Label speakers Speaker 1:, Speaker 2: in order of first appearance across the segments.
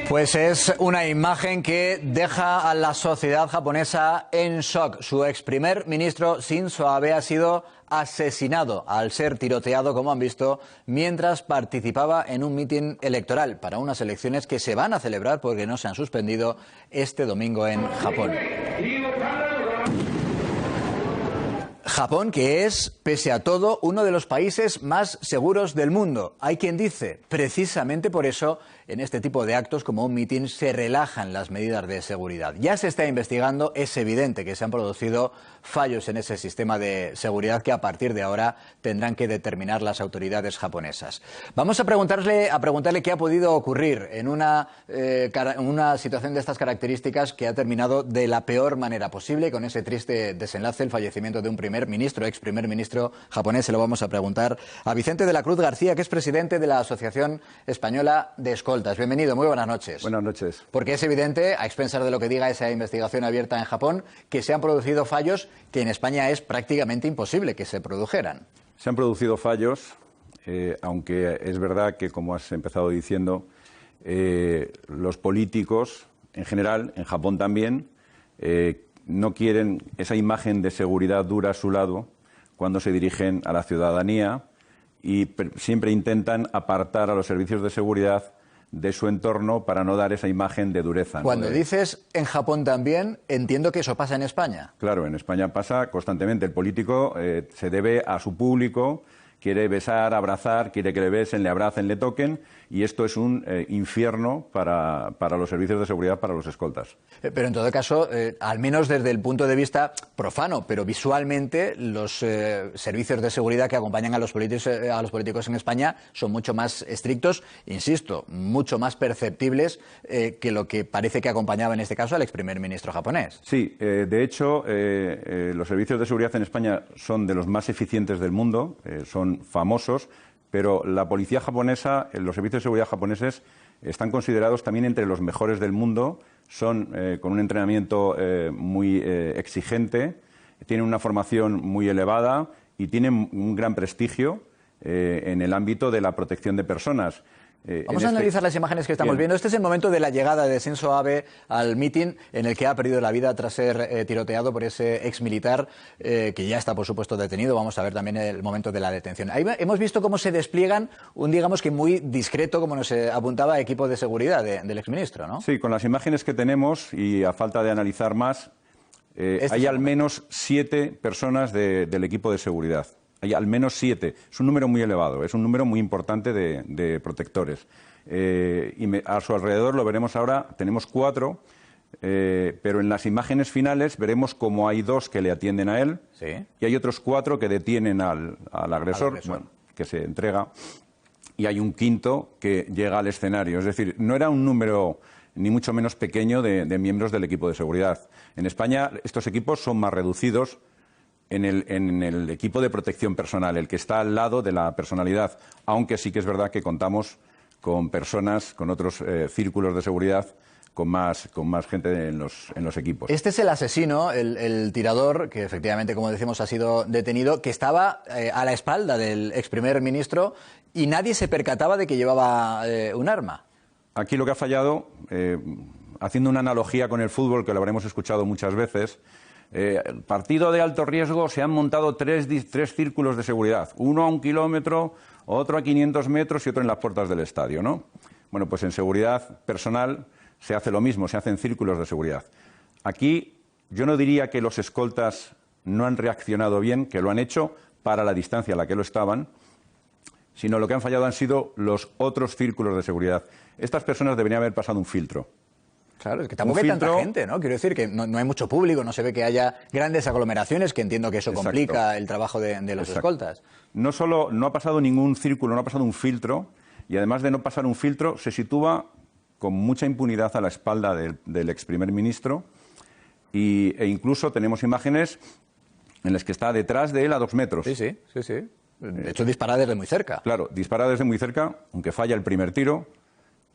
Speaker 1: Pues es una imagen que deja a la sociedad japonesa en shock. Su ex primer ministro Shinzo Abe ha sido asesinado al ser tiroteado, como han visto, mientras participaba en un mitin electoral para unas elecciones que se van a celebrar porque no se han suspendido este domingo en Japón. Japón, que es, pese a todo, uno de los países más seguros del mundo. Hay quien dice, precisamente por eso, en este tipo de actos como un mitin se relajan las medidas de seguridad. Ya se está investigando, es evidente que se han producido fallos en ese sistema de seguridad que a partir de ahora tendrán que determinar las autoridades japonesas. Vamos a preguntarle qué ha podido ocurrir en una situación de estas características que ha terminado de la peor manera posible, con ese triste desenlace, el fallecimiento de un ex primer ministro japonés. Se lo vamos a preguntar a Vicente de la Cruz García, que es presidente de la Asociación Española de Escoltas. Bienvenido, muy buenas noches.
Speaker 2: Buenas noches.
Speaker 1: Porque es evidente, a expensas de lo que diga esa investigación abierta en Japón, que se han producido fallos que en España es prácticamente imposible que se produjeran.
Speaker 2: Se han producido fallos, aunque es verdad que, como has empezado diciendo, los políticos, en general, en Japón también, no quieren esa imagen de seguridad dura a su lado cuando se dirigen a la ciudadanía y siempre intentan apartar a los servicios de seguridad de su entorno para no dar esa imagen de dureza.
Speaker 1: Cuando dices en Japón también, entiendo que eso pasa en España.
Speaker 2: Claro, en España pasa constantemente. El político se debe a su público, quiere besar, abrazar, quiere que le besen, le abracen, le toquen, y esto es un infierno para los servicios de seguridad, para los escoltas.
Speaker 1: Pero en todo caso, al menos desde el punto de vista profano, pero visualmente los servicios de seguridad que acompañan a los políticos en España son mucho más estrictos, insisto, mucho más perceptibles que lo que parece que acompañaba en este caso al ex primer ministro japonés.
Speaker 2: Sí, de hecho, los servicios de seguridad en España son de los más eficientes del mundo, son famosos, pero la policía japonesa, los servicios de seguridad japoneses están considerados también entre los mejores del mundo, son con un entrenamiento muy exigente, tienen una formación muy elevada y tienen un gran prestigio en el ámbito de la protección de personas.
Speaker 1: Vamos a analizar las imágenes que estamos viendo. Este es el momento de la llegada de Shinzo Abe al mitin en el que ha perdido la vida tras ser tiroteado por ese ex militar que ya está, por supuesto, detenido. Vamos a ver también el momento de la detención. Ahí hemos visto cómo se despliegan un, digamos que muy discreto, como nos apuntaba, equipo de seguridad del exministro, ¿no?
Speaker 2: Sí, con las imágenes que tenemos y a falta de analizar más, hay al menos 7 personas del equipo de seguridad. Hay al menos 7. Es un número muy elevado, es un número muy importante de protectores. A su alrededor, lo veremos ahora, tenemos 4, pero en las imágenes finales veremos cómo hay 2 que le atienden a él,
Speaker 1: ¿sí?
Speaker 2: Y hay otros 4 que detienen al agresor, bueno, que se entrega, y hay un 5º que llega al escenario. Es decir, no era un número ni mucho menos pequeño de miembros del equipo de seguridad. En España estos equipos son más reducidos. En el equipo de protección personal, el que está al lado de la personalidad, aunque sí que es verdad que contamos con personas, con otros círculos de seguridad, con más gente en los equipos.
Speaker 1: Este es el asesino, el tirador, que efectivamente, como decimos, ha sido detenido, que estaba a la espalda del ex primer ministro y nadie se percataba de que llevaba un arma.
Speaker 2: Aquí lo que ha fallado, haciendo una analogía con el fútbol, que lo habremos escuchado muchas veces, partido de alto riesgo, se han montado 3 círculos de seguridad, uno a 1 kilómetro, otro a 500 metros y otro en las puertas del estadio, ¿no? Bueno, pues en seguridad personal se hace lo mismo, se hacen círculos de seguridad. Aquí yo no diría que los escoltas no han reaccionado bien, que lo han hecho para la distancia a la que lo estaban, sino lo que han fallado han sido los otros círculos de seguridad. Estas personas deberían haber pasado un filtro.
Speaker 1: Claro, es que tampoco hay tanta gente, ¿no? Quiero decir que no hay mucho público, no se ve que haya grandes aglomeraciones, que entiendo que eso complica el trabajo de los escoltas.
Speaker 2: No solo no ha pasado ningún círculo, no ha pasado un filtro, y además de no pasar un filtro, se sitúa con mucha impunidad a la espalda del ex primer ministro, e incluso tenemos imágenes en las que está detrás de él a 2 metros.
Speaker 1: Sí. De hecho, dispara desde muy cerca.
Speaker 2: Claro, dispara desde muy cerca, aunque falla el primer tiro.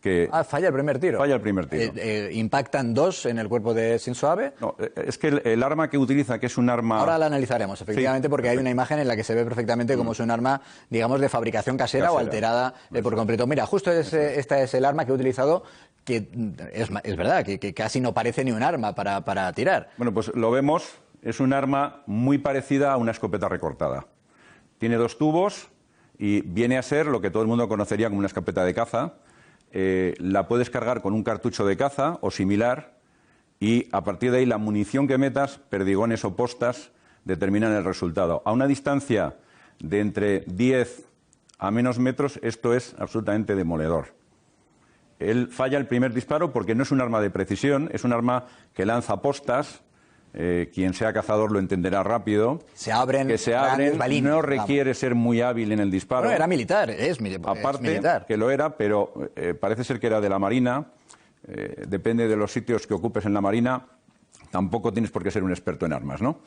Speaker 2: que...
Speaker 1: falla el primer tiro.
Speaker 2: Falla el primer tiro.
Speaker 1: ¿Impactan dos en el cuerpo de Shinzo Abe?
Speaker 2: No, es que el arma que utiliza, que es un arma...
Speaker 1: Ahora la analizaremos, efectivamente, porque hay una imagen en la que se ve perfectamente como es un arma, digamos, de fabricación casera o alterada por completo. Mira, justo esta es el arma que he utilizado, que es verdad, que casi no parece ni un arma para tirar.
Speaker 2: Bueno, pues lo vemos, es un arma muy parecida a una escopeta recortada. Tiene dos tubos y viene a ser lo que todo el mundo conocería como una escopeta de caza. La puedes cargar con un cartucho de caza o similar y a partir de ahí la munición que metas, perdigones o postas, determinan el resultado. A una distancia de entre 10 a menos metros esto es absolutamente demoledor. Él falla el primer disparo porque no es un arma de precisión, es un arma que lanza postas. Quien sea cazador lo entenderá rápido.
Speaker 1: Se abren, balines,
Speaker 2: no requiere ser muy hábil en el disparo.
Speaker 1: Bueno, era militar,
Speaker 2: Aparte,
Speaker 1: militar.
Speaker 2: que lo era, pero parece ser que era de la Marina. Depende de los sitios que ocupes en la Marina. Tampoco tienes por qué ser un experto en armas, ¿no?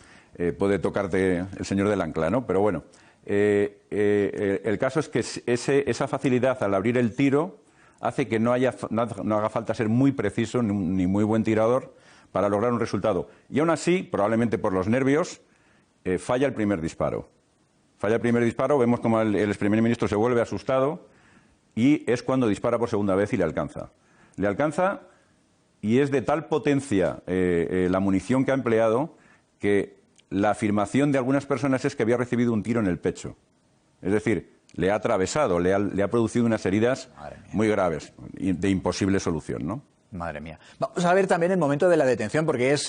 Speaker 2: Puede tocarte el señor del ancla, ¿no? Pero bueno, el caso es que esa facilidad al abrir el tiro hace que no haga falta ser muy preciso ni muy buen tirador para lograr un resultado. Y aún así, probablemente por los nervios, falla el primer disparo. Falla el primer disparo, vemos como el ex primer ministro se vuelve asustado y es cuando dispara por segunda vez y le alcanza. Le alcanza y es de tal potencia la munición que ha empleado que la afirmación de algunas personas es que había recibido un tiro en el pecho. Es decir, le ha atravesado, le ha producido unas heridas muy graves, de imposible solución, ¿no?
Speaker 1: Madre mía. Vamos a ver también el momento de la detención, porque es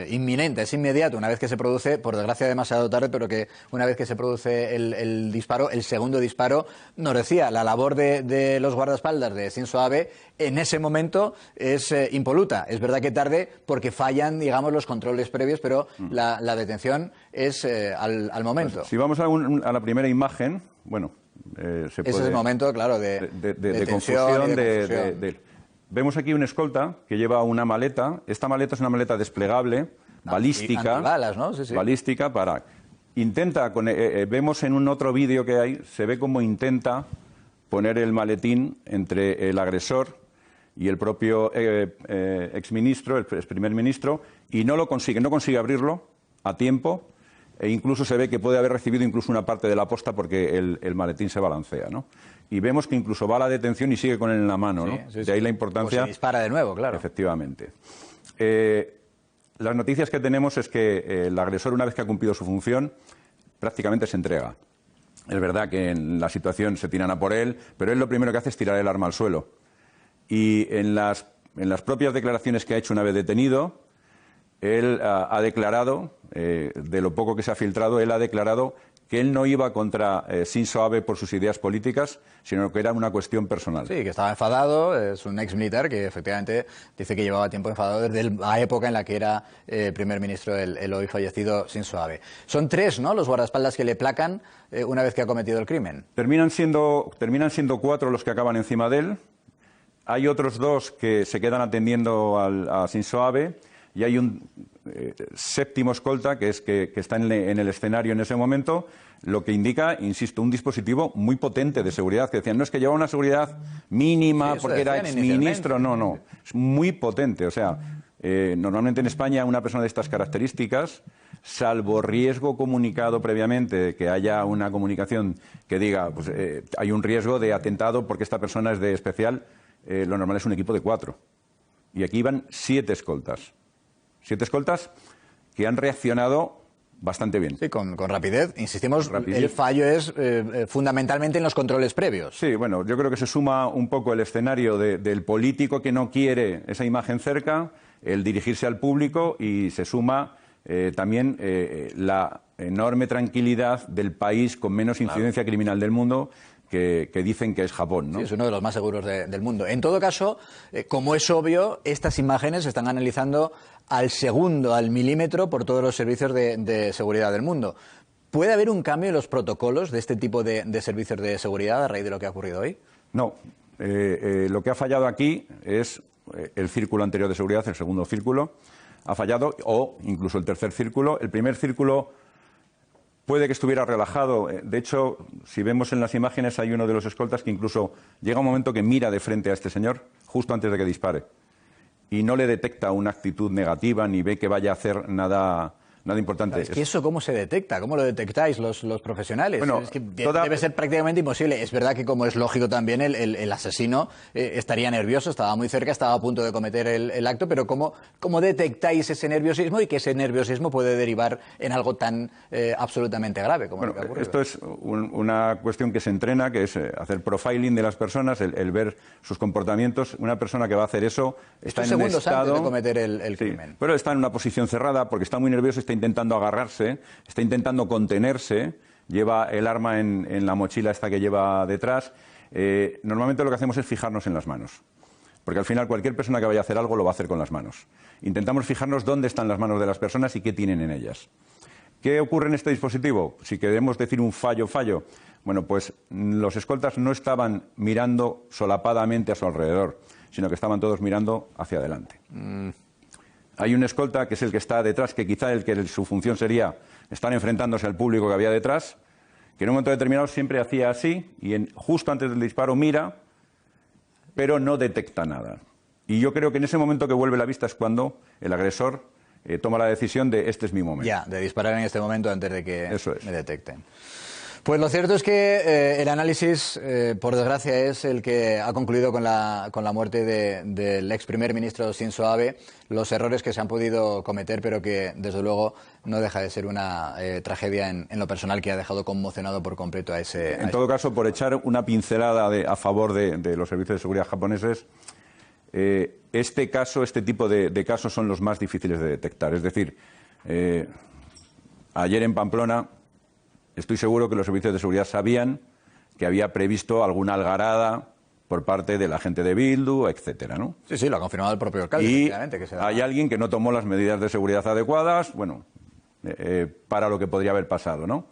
Speaker 1: inminente, es inmediato, una vez que se produce, por desgracia demasiado tarde, pero que una vez que se produce el disparo, el segundo disparo, nos decía, la labor de los guardaespaldas de Shinzo Abe en ese momento es impoluta. Es verdad que tarde porque fallan, digamos, los controles previos, pero la detención es al momento.
Speaker 2: Pues, si vamos a la primera imagen, bueno...
Speaker 1: ese es el momento, claro, de
Speaker 2: confusión, Vemos aquí un escolta que lleva una maleta. Esta maleta es una maleta desplegable, balística.
Speaker 1: Antibalas, ¿no? Sí, sí.
Speaker 2: Balística para... vemos en un otro vídeo que hay, se ve cómo intenta poner el maletín entre el agresor y el propio exministro, el ex primer ministro, y no consigue abrirlo a tiempo, e incluso se ve que puede haber recibido incluso una parte de la posta porque el maletín se balancea, ¿no? Y vemos que incluso va a la detención y sigue con él en la mano, ¿no?
Speaker 1: Sí,
Speaker 2: de ahí la importancia...
Speaker 1: Pues se dispara de nuevo, claro.
Speaker 2: Efectivamente. Las noticias que tenemos es que el agresor, una vez que ha cumplido su función, prácticamente se entrega. Es verdad que en la situación se tiran a por él, pero él lo primero que hace es tirar el arma al suelo. Y en las propias declaraciones que ha hecho una vez detenido, él ha declarado, de lo poco que se ha filtrado, él ha declarado que él no iba contra Shinzo Abe por sus ideas políticas, sino que era una cuestión personal.
Speaker 1: Sí, que estaba enfadado, es un ex militar que efectivamente dice que llevaba tiempo enfadado desde la época en la que era primer ministro el hoy fallecido Shinzo Abe. Son 3, ¿no?, los guardaespaldas que le placan una vez que ha cometido el crimen.
Speaker 2: Terminan siendo 4 los que acaban encima de él. Hay otros 2 que se quedan atendiendo a Shinzo Abe. Y hay un séptimo escolta que está en el escenario en ese momento, lo que indica, insisto, un dispositivo muy potente de seguridad, que decían, no es que llevaba una seguridad mínima porque era exministro, no, es muy potente. O sea, normalmente en España una persona de estas características, salvo riesgo comunicado previamente de que haya una comunicación que diga, pues hay un riesgo de atentado porque esta persona es de especial, lo normal es un equipo de 4. Y aquí iban 7 escoltas. 7 escoltas que han reaccionado bastante bien.
Speaker 1: Sí, con rapidez. Insistimos, el fallo es fundamentalmente en los controles previos.
Speaker 2: Sí, bueno, yo creo que se suma un poco el escenario del político que no quiere esa imagen cerca, el dirigirse al público, y se suma también la enorme tranquilidad del país con menos incidencia criminal del mundo, que dicen que es Japón, ¿no?
Speaker 1: Sí, es uno de los más seguros del mundo. En todo caso, como es obvio, estas imágenes se están analizando al segundo, al milímetro, por todos los servicios de seguridad del mundo. ¿Puede haber un cambio en los protocolos de este tipo de servicios de seguridad a raíz de lo que ha ocurrido hoy?
Speaker 2: No. Lo que ha fallado aquí es el círculo anterior de seguridad, el segundo círculo. Ha fallado, o incluso el tercer círculo. El primer círculo puede que estuviera relajado. De hecho, si vemos en las imágenes, hay uno de los escoltas que incluso llega un momento que mira de frente a este señor justo antes de que dispare y no le detecta una actitud negativa ni ve que vaya a hacer nada importante.
Speaker 1: Es que eso, ¿cómo se detecta? ¿Cómo lo detectáis los profesionales?
Speaker 2: Bueno,
Speaker 1: es que debe ser prácticamente imposible. Es verdad que, como es lógico también, el asesino estaría nervioso, estaba muy cerca, estaba a punto de cometer el acto, pero ¿cómo detectáis ese nerviosismo y que ese nerviosismo puede derivar en algo tan absolutamente grave como lo que ocurre?
Speaker 2: Esto es una cuestión que se entrena, que es hacer profiling de las personas, el ver sus comportamientos. Una persona que va a hacer eso está en un estado...
Speaker 1: segundos antes de cometer el crimen.
Speaker 2: Pero está en una posición cerrada porque está muy nervioso, está intentando agarrarse, está intentando contenerse, lleva el arma en la mochila esta que lleva detrás. Normalmente lo que hacemos es fijarnos en las manos, porque al final cualquier persona que vaya a hacer algo lo va a hacer con las manos. Intentamos fijarnos dónde están las manos de las personas y qué tienen en ellas. ¿Qué ocurre en este dispositivo? Si queremos decir un fallo, bueno, pues los escoltas no estaban mirando solapadamente a su alrededor, sino que estaban todos mirando hacia adelante. Hay un escolta, que es el que está detrás, que quizá su función sería estar enfrentándose al público que había detrás, que en un momento determinado siempre hacía así y justo antes del disparo mira, pero no detecta nada. Y yo creo que en ese momento que vuelve la vista es cuando el agresor toma la decisión de este es mi momento.
Speaker 1: Ya, de disparar en este momento antes de que me detecten. Pues lo cierto es que el análisis, por desgracia, es el que ha concluido con la muerte del ex primer ministro Shinzo Abe, los errores que se han podido cometer, pero que desde luego no deja de ser una tragedia en lo personal que ha dejado conmocionado por completo a ese...
Speaker 2: En todo caso, por echar una pincelada a favor de los servicios de seguridad japoneses, este tipo de casos son los más difíciles de detectar. Es decir, ayer en Pamplona estoy seguro que los servicios de seguridad sabían que había previsto alguna algarada por parte de la gente de Bildu, etcétera, ¿no?
Speaker 1: Sí, lo ha confirmado el propio alcalde.
Speaker 2: Y hay alguien que no tomó las medidas de seguridad adecuadas, bueno, para lo que podría haber pasado, ¿no?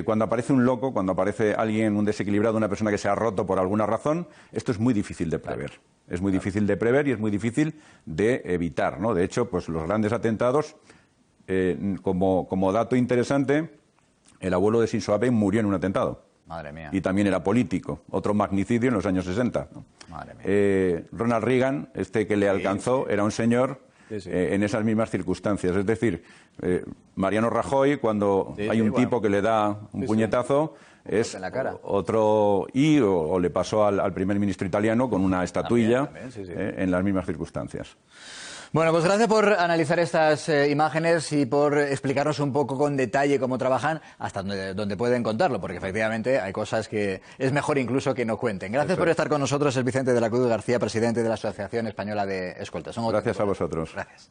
Speaker 2: Cuando aparece un loco, cuando aparece alguien, un desequilibrado, una persona que se ha roto por alguna razón, esto es muy difícil de prever. Claro. Es muy difícil de prever y es muy difícil de evitar, ¿no? De hecho, pues los grandes atentados, como dato interesante, el abuelo de Shinzo Abe murió en un atentado.
Speaker 1: Madre mía.
Speaker 2: Y también era político. Otro magnicidio en los años 60. ¿no?
Speaker 1: Madre mía.
Speaker 2: Ronald Reagan, que le alcanzó, era un señor en esas mismas circunstancias. Es decir, Mariano Rajoy, cuando hay un tipo que le da un puñetazo, es
Speaker 1: en la cara.
Speaker 2: Otro... o le pasó al primer ministro italiano con una estatuilla en las mismas circunstancias.
Speaker 1: Bueno, pues gracias por analizar estas imágenes y por explicarnos un poco con detalle cómo trabajan, hasta donde pueden contarlo, porque efectivamente hay cosas que es mejor incluso que no cuenten. Gracias por estar con nosotros, el Vicente de la Cruz García, presidente de la Asociación Española de Escoltas.
Speaker 2: Gracias a vosotros.
Speaker 1: Gracias.